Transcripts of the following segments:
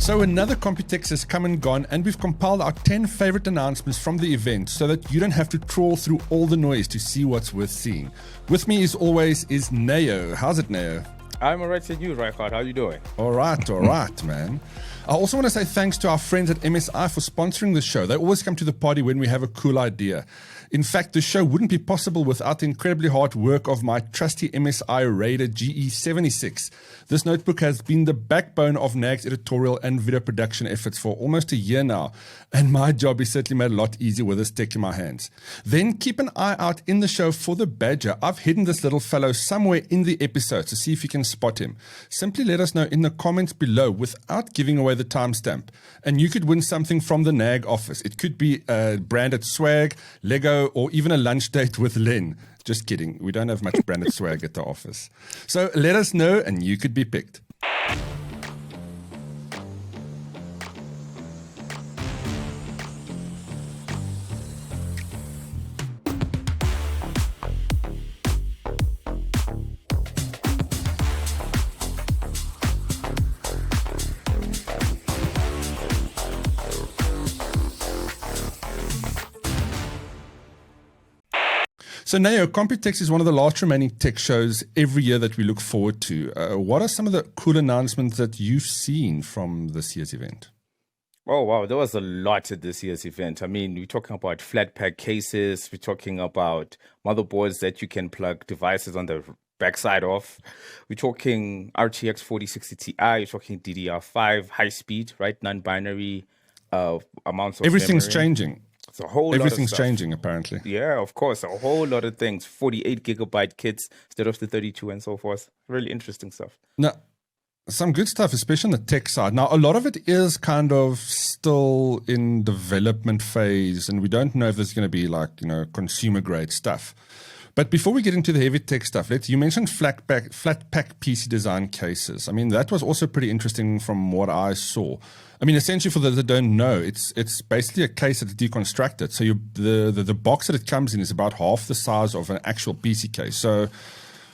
So another Computex has come and gone, and we've compiled our 10 favorite announcements from the event so that you don't have to trawl through all the noise to see what's worth seeing. With me, as always, is Neo. How's it, Neo? I'm alright, and you, Reichardt. How are you doing? All right, man. I also want to say thanks to our friends at MSI for sponsoring the show. They always come to the party when we have a cool idea. In fact, the show wouldn't be possible without the incredibly hard work of my trusty MSI Raider GE76. This notebook has been the backbone of NAG's editorial and video production efforts for almost a year now, and my job is certainly made a lot easier with this tech in my hands. Then keep an eye out in the show for the badger. I've hidden this little fellow somewhere in the episode to see if you can spot him. Simply let us know in the comments below without giving away the timestamp, and you could win something from the NAG office. It could be a branded swag, Lego, or even a lunch date with Len. Just kidding. We don't have much branded swag at the office. So let us know and you could be picked. So Neo, Computex is one of the last remaining tech shows every year that we look forward to. What are some of the cool announcements that you've seen from this year's event? Oh, wow. There was a lot at this year's event. I mean, we're talking about flat pack cases. We're talking about motherboards that you can plug devices on the backside of. We're talking RTX 4060 Ti. You're talking DDR5, high speed, right? Non-binary amounts of Everything's memory. changing. It's a whole Everything's lot of stuff. changing, apparently. Yeah, of course. A whole lot of things. 48 gigabyte kits instead of the 32 and so forth. Really interesting stuff. Now, some good stuff, especially on the tech side. Now, a lot of it is kind of still in development phase, and we don't know if there's going to be like, consumer grade stuff. But before we get into the heavy tech stuff, you mentioned flat pack PC design cases. I mean, that was also pretty interesting from what I saw. I mean, essentially, for those that don't know, it's basically a case that's deconstructed. So the box that it comes in is about half the size of an actual PC case. So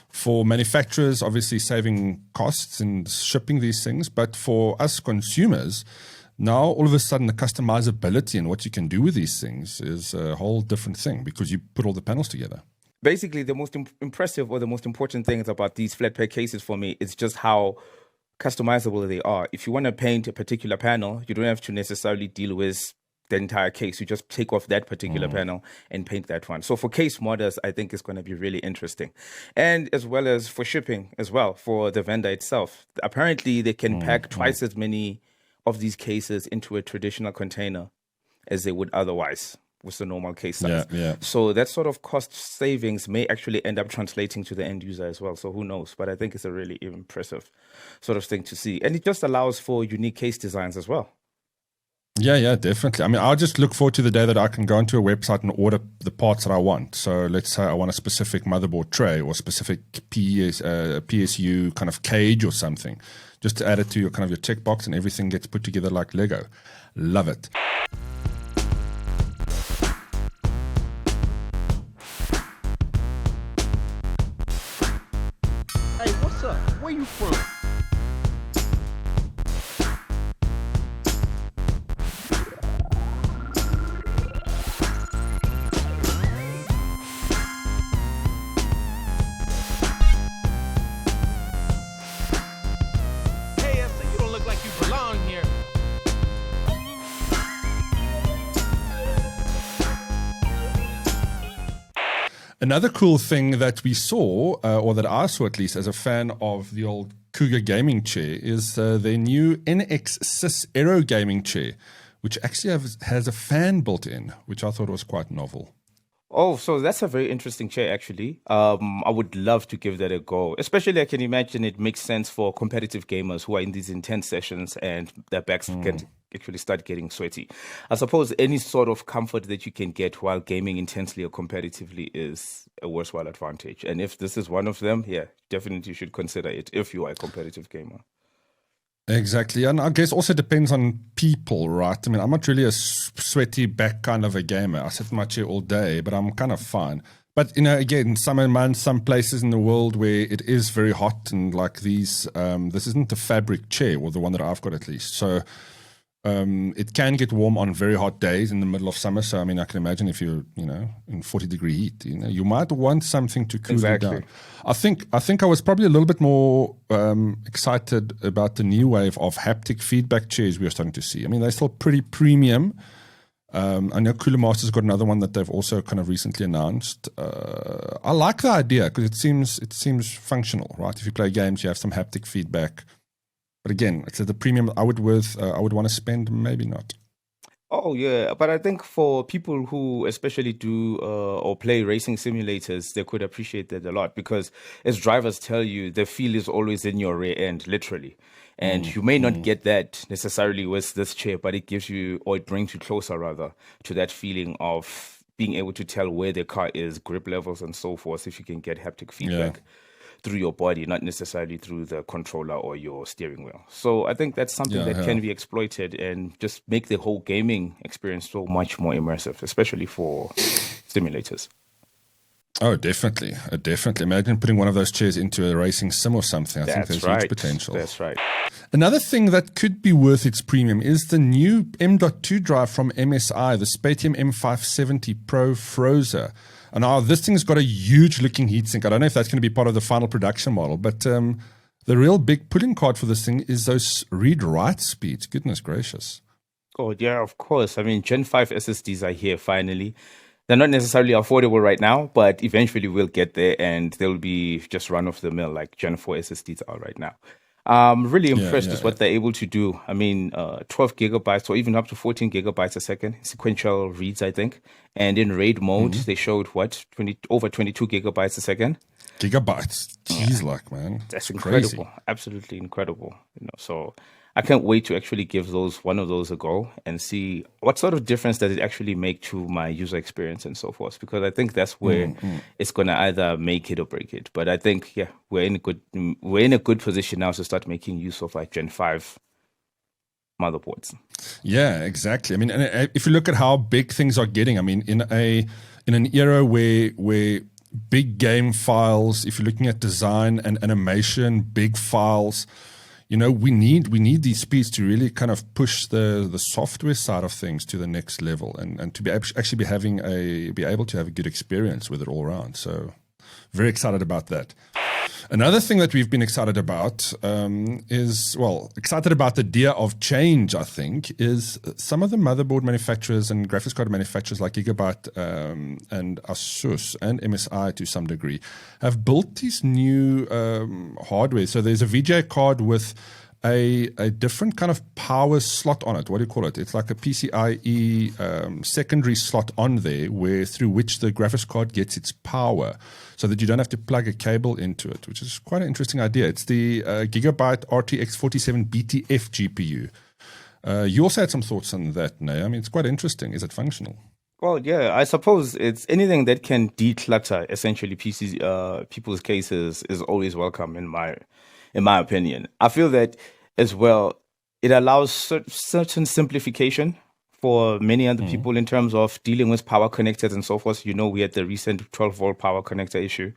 for manufacturers, obviously saving costs and shipping these things, but for us consumers, now all of a sudden the customizability and what you can do with these things is a whole different thing because you put all the panels together. Basically, the most impressive or the most important things about these flat pack cases for me is just how customizable they are. If you want to paint a particular panel, you don't have to necessarily deal with the entire case. You just take off that particular panel and paint that one. So for case modders, I think it's going to be really interesting. And as well as for shipping as well, for the vendor itself. Apparently, they can pack twice as many of these cases into a traditional container as they would otherwise with the normal case size. Yeah. So that sort of cost savings may actually end up translating to the end user as well. So who knows? But I think it's a really impressive sort of thing to see. And it just allows for unique case designs as well. Yeah, definitely. I mean, I'll just look forward to the day that I can go into a website and order the parts that I want. So let's say I want a specific motherboard tray or specific PSU kind of cage or something. Just to add it to your kind of your checkbox and everything gets put together like Lego. Love it. Hey, what's up? Where you from? Hey, I see you don't look like you belong here. Another cool thing that we saw, or that I saw at least as a fan of the old Cougar gaming chair, is their new NxSys Aero gaming chair, which actually has a fan built in, which I thought was quite novel. Oh, so that's a very interesting chair, actually. I would love to give that a go. Especially, I can imagine it makes sense for competitive gamers who are in these intense sessions and their backs can actually start getting sweaty. I suppose any sort of comfort that you can get while gaming intensely or competitively is a worthwhile advantage. And if this is one of them, yeah, definitely you should consider it if you are a competitive gamer. Exactly. And I guess also depends on people, right? I mean, I'm not really a sweaty back kind of a gamer. I sit in my chair all day, but I'm kind of fine. But, again, summer months, some places in the world where it is very hot and like these, this isn't the fabric chair, or the one that I've got at least. So it can get warm on very hot days in the middle of summer. So, I mean, I can imagine if you're, in 40-degree heat, you might want something to cool you down. I think I was probably a little bit more excited about the new wave of haptic feedback chairs we are starting to see. I mean, they're still pretty premium. I know Cooler Master's got another one that they've also kind of recently announced. I like the idea because it seems functional, right? If you play games, you have some haptic feedback. But again, it's at the premium I would want to spend, maybe not. Oh yeah, but I think for people who especially do or play racing simulators, they could appreciate that a lot, because as drivers tell you, the feel is always in your rear end, literally. And you may not get that necessarily with this chair, but it gives you, or it brings you closer rather, to that feeling of being able to tell where the car is, grip levels and so forth, if you can get haptic feedback through your body, not necessarily through the controller or your steering wheel. So I think that's something that can be exploited and just make the whole gaming experience so much more immersive, especially for simulators. Oh, definitely. Definitely. Imagine putting one of those chairs into a racing sim or something. I think there's huge potential. That's right. Another thing that could be worth its premium is the new M.2 drive from MSI, the Spatium M570 Pro Frozr. And now this thing's got a huge looking heatsink. I don't know if that's going to be part of the final production model, but the real big pulling card for this thing is those read-write speeds. Goodness gracious. Oh, yeah, of course. I mean, Gen 5 SSDs are here finally. They're not necessarily affordable right now, but eventually we'll get there, and they'll be just run-of-the-mill like Gen 4 SSDs are right now. I'm really impressed with what they're able to do. I mean, 12 gigabytes or even up to 14 gigabytes a second, sequential reads, I think. And in RAID mode, they showed over 22 gigabytes a second. Gigabytes, jeez, man. That's incredible, absolutely incredible. So I can't wait to actually give one of those a go and see what sort of difference does it actually make to my user experience and so forth. Because I think that's where it's going to either make it or break it. But I think, we're in a good position now to start making use of like Gen 5 motherboards. Yeah, exactly. I mean, and if you look at how big things are getting, I mean, in an era where big game files, if you're looking at design and animation, big files, we need these speeds to really kind of push the software side of things to the next level, and to be able to have a good experience with it all around. So very excited about that. Another thing that we've been excited about excited about the idea of change, I think, is some of the motherboard manufacturers and graphics card manufacturers like Gigabyte and ASUS and MSI to some degree have built these new hardware. So there's a VGA card with a different kind of power slot on it. What do you call it? It's like a PCIe secondary slot on there through which the graphics card gets its power, so that you don't have to plug a cable into it, which is quite an interesting idea. It's the Gigabyte RTX 47 BTF GPU. You also had some thoughts on that, Nay. I mean, it's quite interesting. Is it functional? Well, yeah, I suppose it's anything that can declutter essentially people's cases is always welcome in my opinion. I feel that as well, it allows certain simplification for many other people in terms of dealing with power connectors and so forth. We had the recent 12-volt power connector issue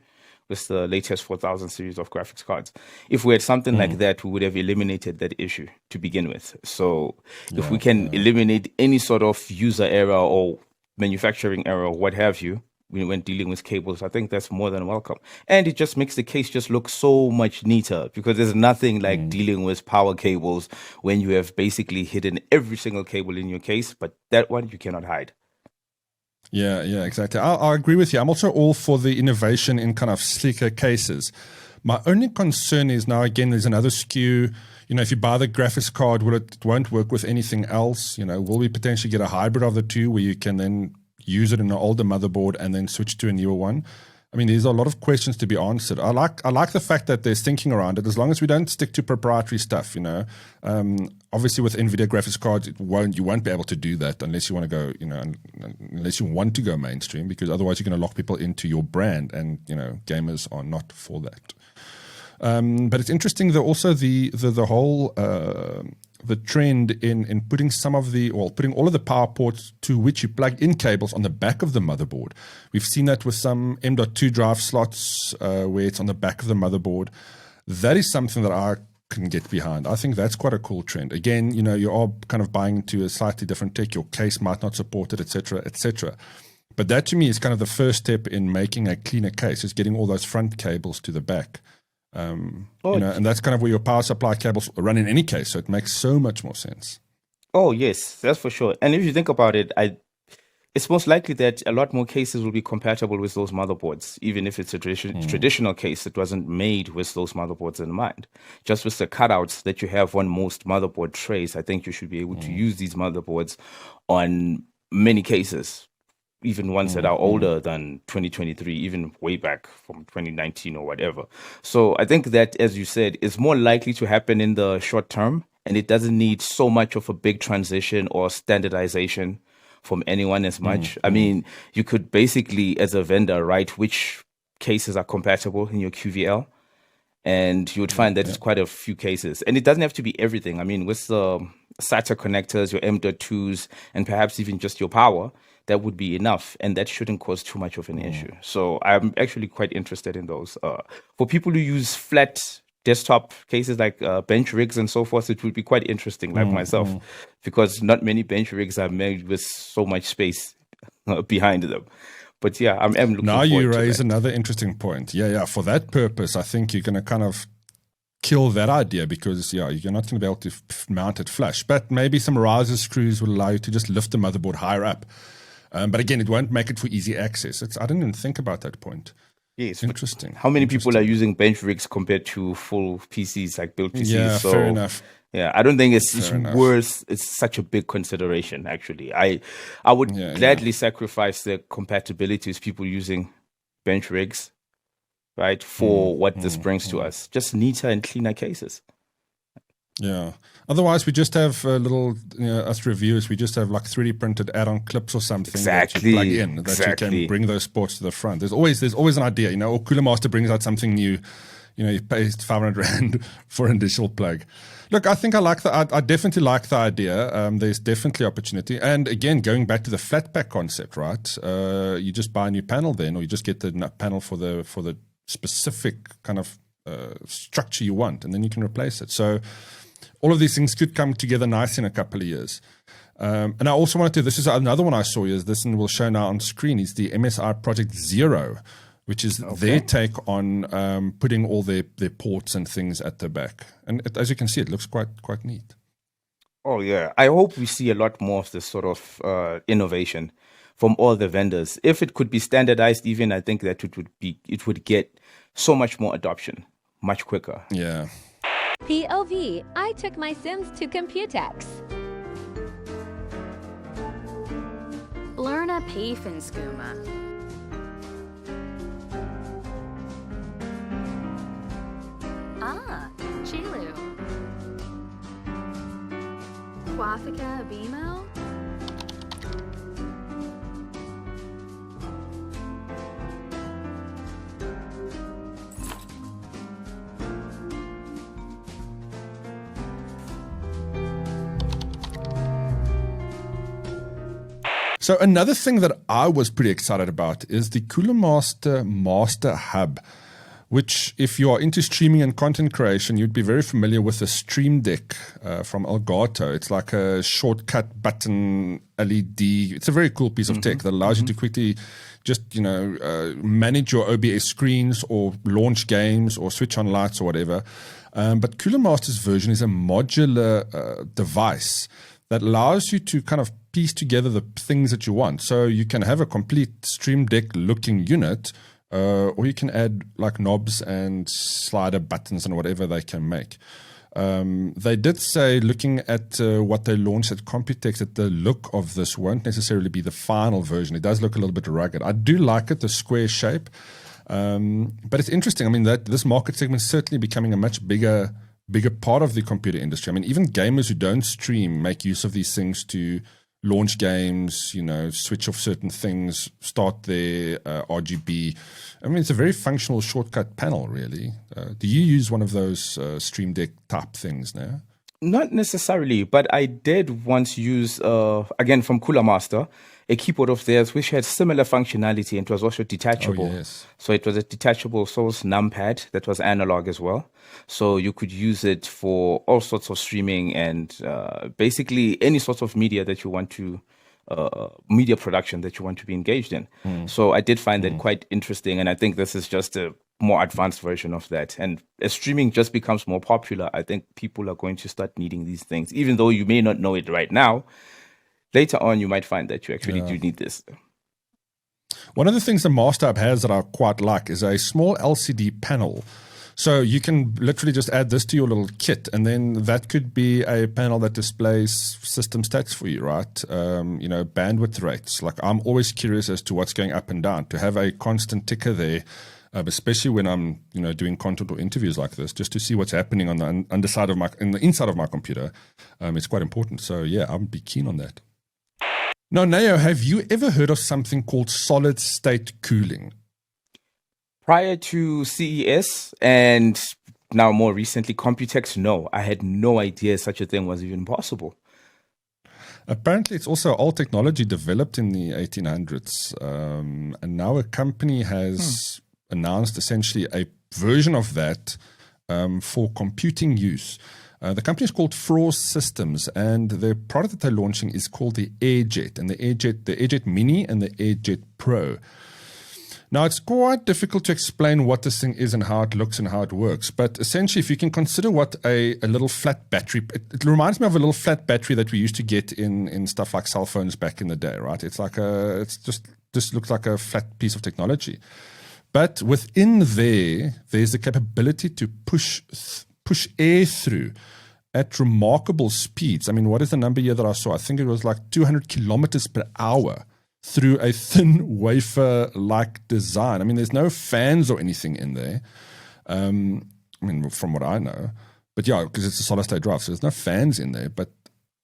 with the latest 4000 series of graphics cards. If we had something like that, we would have eliminated that issue to begin with. So if we can eliminate any sort of user error or manufacturing error, what have you, when dealing with cables, I think that's more than welcome. And it just makes the case just look so much neater, because there's nothing like dealing with power cables when you have basically hidden every single cable in your case, but that one you cannot hide. Yeah, exactly. I agree with you. I'm also all for the innovation in kind of sleeker cases. My only concern is now, again, there's another SKU. If you buy the graphics card, it won't work with anything else. Will we potentially get a hybrid of the two where you can then use it in an older motherboard and then switch to a newer one? I mean, there's a lot of questions to be answered. I like the fact that there's thinking around it, as long as we don't stick to proprietary stuff. Obviously with NVIDIA graphics cards, you won't be able to do that unless you want to go, unless you want to go mainstream, because otherwise you're going to lock people into your brand, and gamers are not for that. But it's interesting that also the whole the trend in putting putting all of the power ports to which you plug in cables on the back of the motherboard. We've seen that with some M.2 drive slots where it's on the back of the motherboard. That is something that I can get behind. I think that's quite a cool trend. Again, you are kind of buying into a slightly different tech. Your case might not support it, etc., etc. But that to me is kind of the first step in making a cleaner case, is getting all those front cables to the back. And that's kind of where your power supply cables run in any case. So it makes so much more sense. Oh, yes, that's for sure. And if you think about it, it's most likely that a lot more cases will be compatible with those motherboards, even if it's a traditional case that wasn't made with those motherboards in mind. Just with the cutouts that you have on most motherboard trays, I think you should be able to use these motherboards on many cases, even ones that are older than 2023, even way back from 2019 or whatever. So I think that, as you said, is more likely to happen in the short term, and it doesn't need so much of a big transition or standardization from anyone as much. I mean, you could basically, as a vendor, write which cases are compatible in your QVL, and you would find that it's quite a few cases. And it doesn't have to be everything. I mean, with the SATA connectors, your M.2s, and perhaps even just your power, that would be enough, and that shouldn't cause too much of an issue. So I'm actually quite interested in those. For people who use flat desktop cases like bench rigs and so forth, it would be quite interesting, like myself, because not many bench rigs are made with so much space behind them. But yeah, I'm looking now forward you to raise that. another interesting point. Yeah. For that purpose, I think you're going to kind of kill that idea, because you're not going to be able to mount it flush. But maybe some riser screws will allow you to just lift the motherboard higher up. But again, it won't make it for easy access. I didn't even think about that point. Yes, interesting. How many people are using bench rigs compared to full PCs, like built PCs? Yeah, so, fair enough. Yeah, I don't think it's worth. It's such a big consideration. Actually, I would gladly sacrifice the compatibility with people using bench rigs, right, for what this brings to us. Just neater and cleaner cases. Yeah. Otherwise, we just have little, us reviewers, we just have like 3D printed add-on clips or something that you plug in, that you can bring those ports to the front. There's always an idea, or Cooler Master brings out something new. You pay 500 Rand for an additional plug. Look, I think I definitely like the idea. There's definitely opportunity. And again, going back to the flat pack concept, right? You just buy a new panel then, or you just get the panel for the specific kind of structure you want, and then you can replace it. So all of these things could come together nicely in a couple of years. And I also wanted to, this is another one I saw, and we'll show now on screen, is the MSI Project Zero, which is their take on putting all their ports and things at the back. And as you can see, it looks quite neat. Oh, yeah. I hope we see a lot more of this sort of innovation from all the vendors. If it could be standardized even, I think that it would get so much more adoption much quicker. Yeah. POV, I took my Sims to Computex. Blurna Pafenskuma. Chilu. Quafika Abimo. So another thing that I was pretty excited about is the Cooler Master MasterHUB, which, if you are into streaming and content creation, you'd be very familiar with the Stream Deck from Elgato. It's like a shortcut button LED. It's a very cool piece of tech that allows you to quickly just, manage your OBS screens or launch games or switch on lights or whatever. But Cooler Master's version is a modular device that allows you to kind of piece together the things that you want. So you can have a complete Stream Deck looking unit, or you can add like knobs and slider buttons and whatever they can make. They did say, looking at what they launched at Computex, that the look of this won't necessarily be the final version. It does look a little bit rugged. I do like it, the square shape. But it's interesting. I mean, that this market segment is certainly becoming a much bigger part of the computer industry. I mean, even gamers who don't stream make use of these things to launch games, switch off certain things, start their RGB. I mean, it's a very functional shortcut panel, really. Do you use one of those Stream Deck type things now? Not necessarily, but I did once use, again from Cooler Master, a keyboard of theirs which had similar functionality and it was also detachable. Oh, yes. So it was a detachable source numpad that was analog as well. So you could use it for all sorts of streaming and basically any sort of media that you want to, media production that you want to be engaged in. So I did find that quite interesting. And I think this is just a more advanced version of that. And as streaming just becomes more popular, I think people are going to start needing these things, even though you may not know it right now. Later on, you might find that you actually do need this. One of the things the MasterHUB has that I quite like is a small LCD panel. So you can literally just add this to your little kit, and then that could be a panel that displays system stats for you, right? Bandwidth rates. Like, I'm always curious as to what's going up and down. To have a constant ticker there, especially when I'm, doing content or interviews like this, just to see what's happening on the inside of my computer, it's quite important. So yeah, I'd be keen on that. Now, Neo, have you ever heard of something called solid state cooling? Prior to CES and now more recently Computex, no, I had no idea such a thing was even possible. Apparently, it's also old technology developed in the 1800s. And now a company has announced essentially a version of that for computing use. The company is called Frozr Systems, and the product that they're launching is called the Airjet, and the Airjet Mini and the Airjet Pro. Now, it's quite difficult to explain what this thing is and how it looks and how it works. But essentially, if you can consider what a little flat battery, it reminds me of a little flat battery that we used to get in stuff like cell phones back in the day, right? It's like it's just looks like a flat piece of technology. But within there's the capability to push air through at remarkable speeds. I mean, what is the number here that I saw? I think it was like 200 kilometers per hour through a thin wafer-like design. I mean, there's no fans or anything in there. From what I know. But yeah, because it's a solid-state drive, so there's no fans in there. But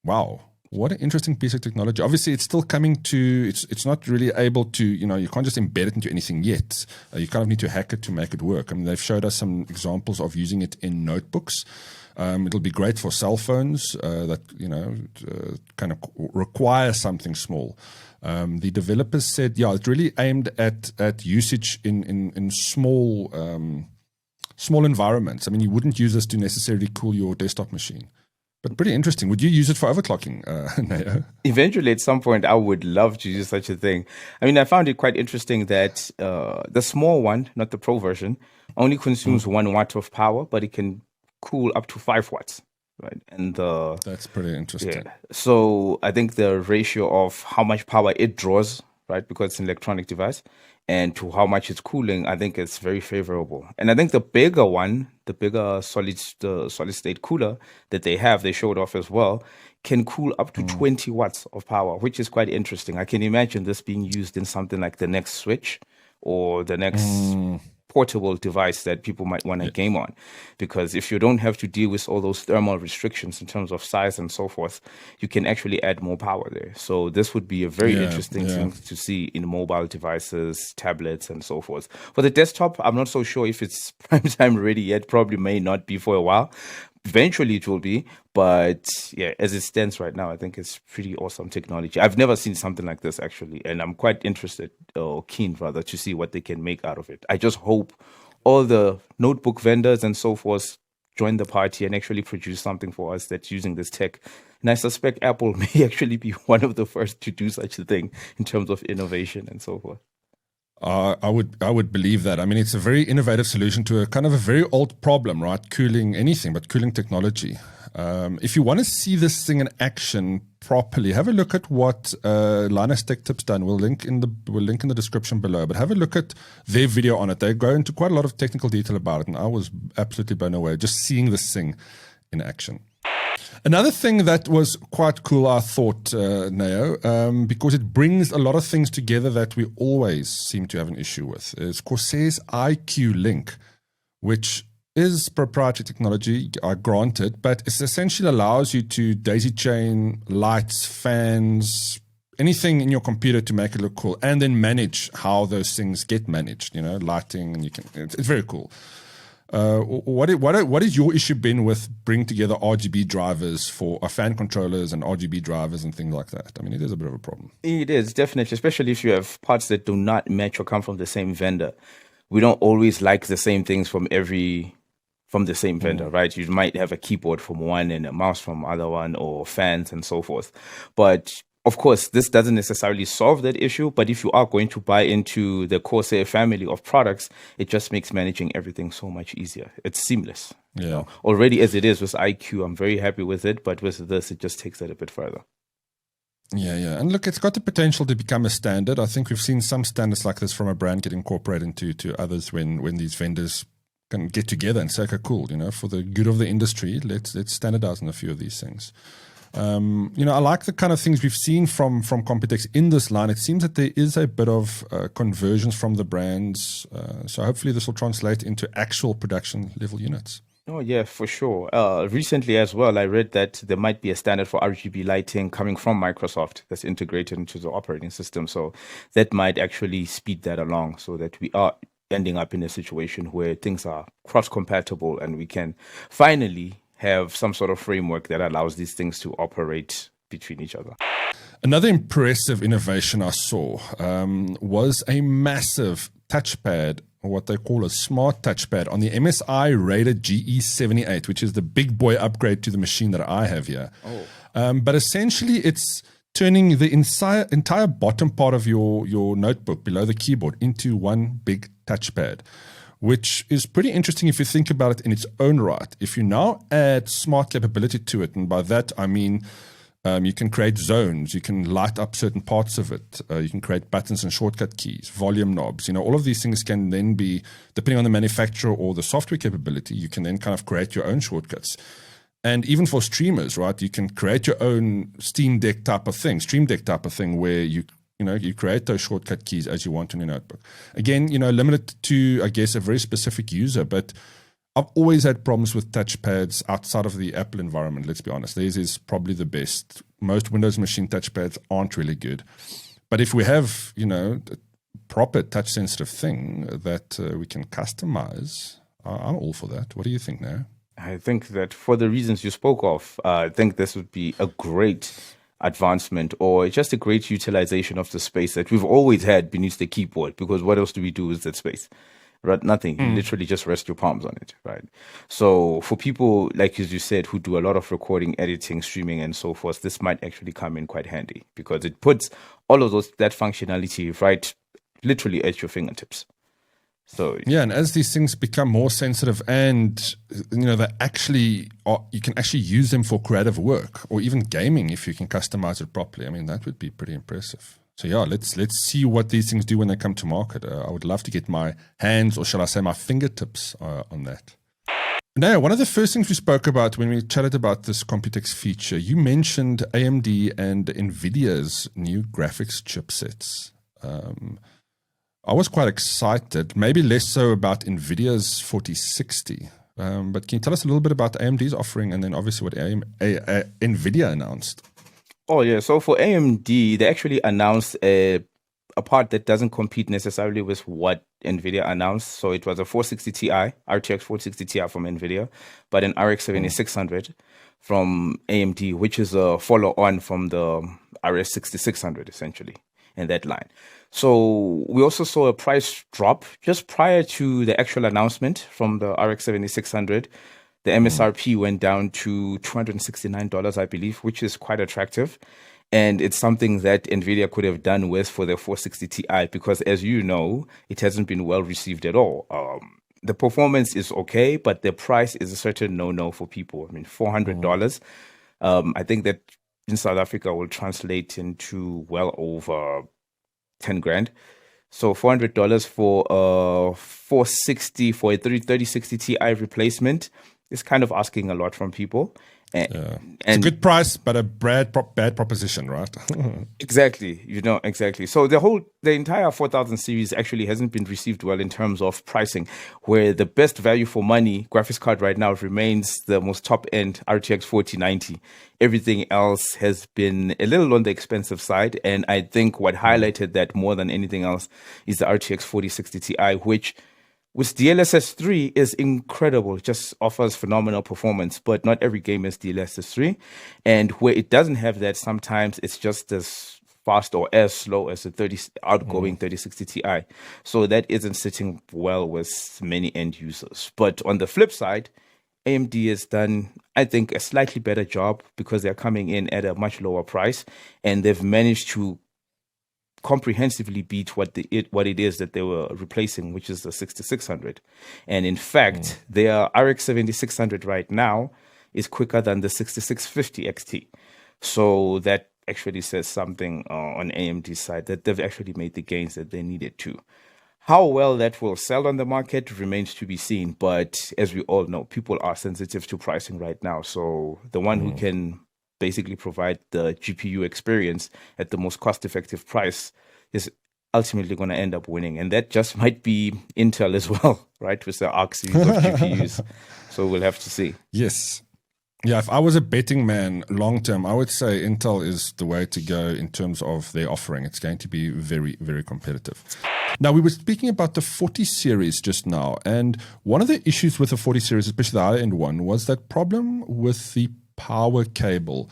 wow, what an interesting piece of technology. Obviously, it's still coming to, it's not really able to, you can't just embed it into anything yet. You kind of need to hack it to make it work. I mean, they've showed us some examples of using it in notebooks. It'll be great for cell phones that, kind of require something small. The developers said, yeah, it's really aimed at usage in small environments. I mean, you wouldn't use this to necessarily cool your desktop machine. But pretty interesting. Would you use it for overclocking, Neo? Eventually, at some point, I would love to use such a thing. I mean, I found it quite interesting that the small one, not the Pro version, only consumes 1 watt of power, but it can cool up to 5 watts. Right, and that's pretty interesting. Yeah. So I think the ratio of how much power it draws, right, because it's an electronic device, and to how much it's cooling, I think it's very favorable. And I think the bigger one, the bigger solid state cooler that they showed off as well, can cool up to 20 watts of power, which is quite interesting. I can imagine this being used in something like the next Switch or the next portable device that people might want to game on, because if you don't have to deal with all those thermal restrictions in terms of size and so forth, you can actually add more power there. So this would be a very interesting thing to see in mobile devices, tablets, and so forth. For the desktop, I'm not so sure if it's prime time ready yet. Probably may not be for a while. Eventually it will be, but yeah, as it stands right now, I think it's pretty awesome technology. I've never seen something like this actually, and I'm quite interested, or keen rather, to see what they can make out of it. I just hope all the notebook vendors and so forth join the party and actually produce something for us that's using this tech. And I suspect Apple may actually be one of the first to do such a thing in terms of innovation and so forth. I would believe that. I mean, it's a very innovative solution to a kind of a very old problem, right? Cooling anything, but cooling technology. If you want to see this thing in action properly, have a look at what Linus Tech Tips done. We'll link in the description below. But have a look at their video on it. They go into quite a lot of technical detail about it, and I was absolutely blown away just seeing this thing in action. Another thing that was quite cool, I thought, Neo, because it brings a lot of things together that we always seem to have an issue with, is Corsair's iCue link, which is proprietary technology, granted, but it essentially allows you to daisy chain lights, fans, anything in your computer to make it look cool, and then manage how those things get managed, lighting, and it's very cool. What is your issue been with bringing together RGB drivers for fan controllers and RGB drivers and things like that? I mean, it is a bit of a problem. It is, definitely, especially if you have parts that do not match or come from the same vendor. We don't always like the same things from the same vendor, right? You might have a keyboard from one and a mouse from other one, or fans and so forth. But of course, this doesn't necessarily solve that issue, but if you are going to buy into the Corsair family of products, it just makes managing everything so much easier. It's seamless. Yeah. You know? Already as it is with iCue, I'm very happy with it, but with this, it just takes it a bit further. Yeah. And look, it's got the potential to become a standard. I think we've seen some standards like this from a brand get incorporated into others when these vendors can get together and say, okay, cool, for the good of the industry, let's standardize on a few of these things. I like the kind of things we've seen from Computex in this line. It seems that there is a bit of conversions from the brands. So hopefully this will translate into actual production level units. Oh, yeah, for sure. Recently as well, I read that there might be a standard for RGB lighting coming from Microsoft that's integrated into the operating system. So that might actually speed that along so that we are ending up in a situation where things are cross-compatible and we can finally have some sort of framework that allows these things to operate between each other. Another impressive innovation I saw was a massive touchpad, or what they call a smart touchpad, on the MSI Raider GE78, which is the big boy upgrade to the machine that I have here. But essentially, it's turning the entire bottom part of your notebook below the keyboard into one big touchpad, which is pretty interesting if you think about it in its own right. If you now add smart capability to it, and by that I mean you can create zones, you can light up certain parts of it, you can create buttons and shortcut keys, volume knobs, all of these things can then be, depending on the manufacturer or the software capability, you can then kind of create your own shortcuts. And even for streamers, right, you can create your own Stream Deck type of thing where you create those shortcut keys as you want on your notebook. Again, limited to, I guess, a very specific user, but I've always had problems with touchpads outside of the Apple environment, let's be honest. Theirs is probably the best. Most Windows machine touchpads aren't really good. But if we have, a proper touch-sensitive thing that we can customize, I'm all for that. What do you think now? I think that for the reasons you spoke of, I think this would be a great advancement, or just a great utilization of the space that we've always had beneath the keyboard, because what else do we do with that space? Right? Nothing. You literally just rest your palms on it, right? So for people, like as you said, who do a lot of recording, editing, streaming, and so forth, this might actually come in quite handy, because it puts all of that functionality right literally at your fingertips. So yeah, and as these things become more sensitive, and they actually you can actually use them for creative work or even gaming if you can customize it properly. I mean, that would be pretty impressive. So yeah, let's see what these things do when they come to market. I would love to get my hands, or shall I say my fingertips, on that. Now, one of the first things we spoke about when we chatted about this Computex feature, you mentioned AMD and NVIDIA's new graphics chipsets. I was quite excited, maybe less so about NVIDIA's 4060. But can you tell us a little bit about AMD's offering, and then obviously what NVIDIA announced? Oh, yeah. So for AMD, they actually announced a part that doesn't compete necessarily with what NVIDIA announced. So it was a 460 Ti, RTX 460 Ti from NVIDIA, but an RX7600 from AMD, which is a follow-on from the RX7600, essentially, in that line. So we also saw a price drop just prior to the actual announcement from the RX7600. The MSRP went down to $269, I believe, which is quite attractive. And it's something that NVIDIA could have done with for their 460 Ti, because as you know, it hasn't been well received at all. The performance is okay, but the price is a certain no-no for people. I mean, $400. I think that in South Africa will translate into well over 10 grand. So $400 for a 460, for a 3060 Ti replacement is kind of asking a lot from people. And it's a good price, but a bad proposition, right? Exactly, exactly. So the entire 4000 series actually hasn't been received well in terms of pricing, where the best value for money graphics card right now remains the most top-end RTX 4090. Everything else has been a little on the expensive side, and I think what highlighted that more than anything else is the RTX 4060 Ti, which with DLSS 3 is incredible, just offers phenomenal performance, but not every game is DLSS 3. And where it doesn't have that, sometimes it's just as fast or as slow as the outgoing 3060 Ti. So that isn't sitting well with many end users. But on the flip side, AMD has done, I think, a slightly better job because they're coming in at a much lower price, and they've managed to comprehensively beat what it is that they were replacing, which is the 6600. And in fact, their RX 7600 right now is quicker than the 6650 XT. So that actually says something on AMD's side, that they've actually made the gains that they needed to. How well that will sell on the market remains to be seen. But as we all know, people are sensitive to pricing right now. So the one who can basically provide the GPU experience at the most cost-effective price is ultimately going to end up winning. And that just might be Intel as well, right? With the ARC series of GPUs. So we'll have to see. Yes. Yeah, if I was a betting man long-term, I would say Intel is the way to go in terms of their offering. It's going to be very, very competitive. Now, we were speaking about the 40 series just now, and one of the issues with the 40 series, especially the high-end one, was that problem with the power cable.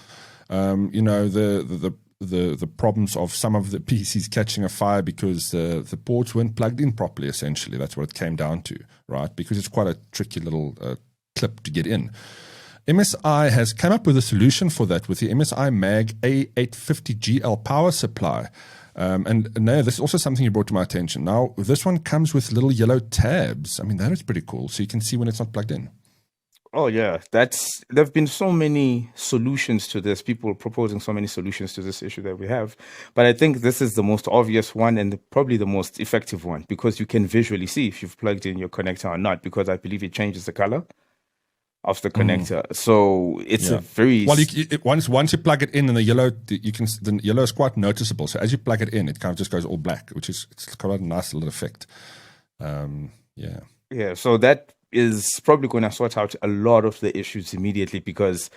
You know, the problems of some of the PCs catching a fire because the ports weren't plugged in properly, essentially. That's what it came down to, right? Because it's quite a tricky little clip to get in. MSI has come up with a solution for that with the MSI MAG A850GL power supply. And no, this is also something you brought to my attention. Now, this one comes with little yellow tabs. I mean, that is pretty cool. So you can see when it's not plugged in. Oh, yeah. There've been so many solutions to this, people proposing so many solutions to this issue that we have. But I think this is the most obvious one and probably the most effective one, because you can visually see if you've plugged in your connector or not, because I believe it changes the color of the connector. So it's a very... Well, once you plug it in, and the yellow is quite noticeable. So as you plug it in, it kind of just goes all black, which is quite a nice little effect. Yeah, so that is probably going to sort out a lot of the issues immediately, because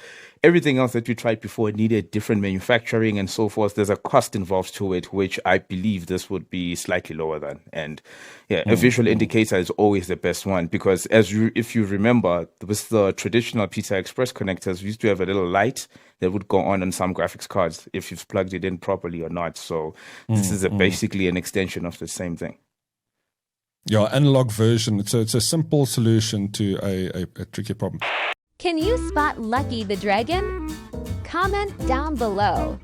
everything else that we tried before needed different manufacturing and so forth. There's a cost involved to it, which I believe this would be slightly lower than. And yeah, a visual indicator is always the best one, because if you remember, with the traditional PCI Express connectors, we used to have a little light that would go on some graphics cards if you've plugged it in properly or not. So this is basically an extension of the same thing. Yeah, analog version. It's a simple solution to a tricky problem. Can you spot Lucky the Dragon? Comment down below.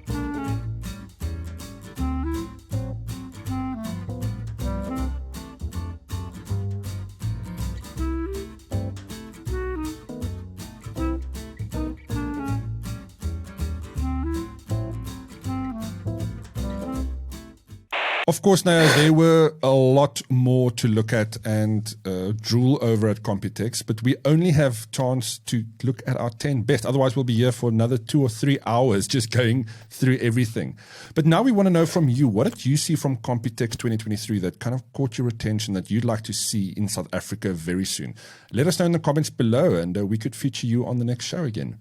Of course, now there were a lot more to look at and drool over at Computex, but we only have chance to look at our 10 best. Otherwise, we'll be here for another 2 or 3 hours just going through everything. But now we want to know from you, what did you see from Computex 2023 that kind of caught your attention that you'd like to see in South Africa very soon? Let us know in the comments below, and we could feature you on the next show again.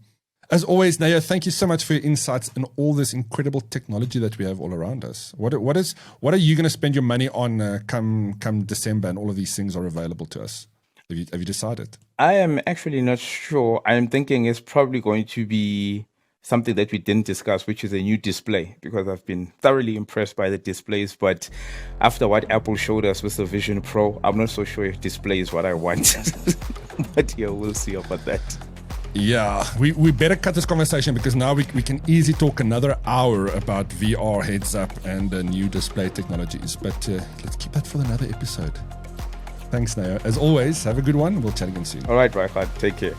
As always, Naya, thank you so much for your insights and all this incredible technology that we have all around us. What are you going to spend your money on come December, and all of these things are available to us? Have you decided? I am actually not sure. I am thinking it's probably going to be something that we didn't discuss, which is a new display, because I've been thoroughly impressed by the displays. But after what Apple showed us with the Vision Pro, I'm not so sure if display is what I want. But yeah, we'll see about that. Yeah, we better cut this conversation, because now we can easily talk another hour about VR heads up and new display technologies. But let's keep that for another episode. Thanks, Naya. As always, have a good one. We'll chat again soon. All right, Raifat. Take care.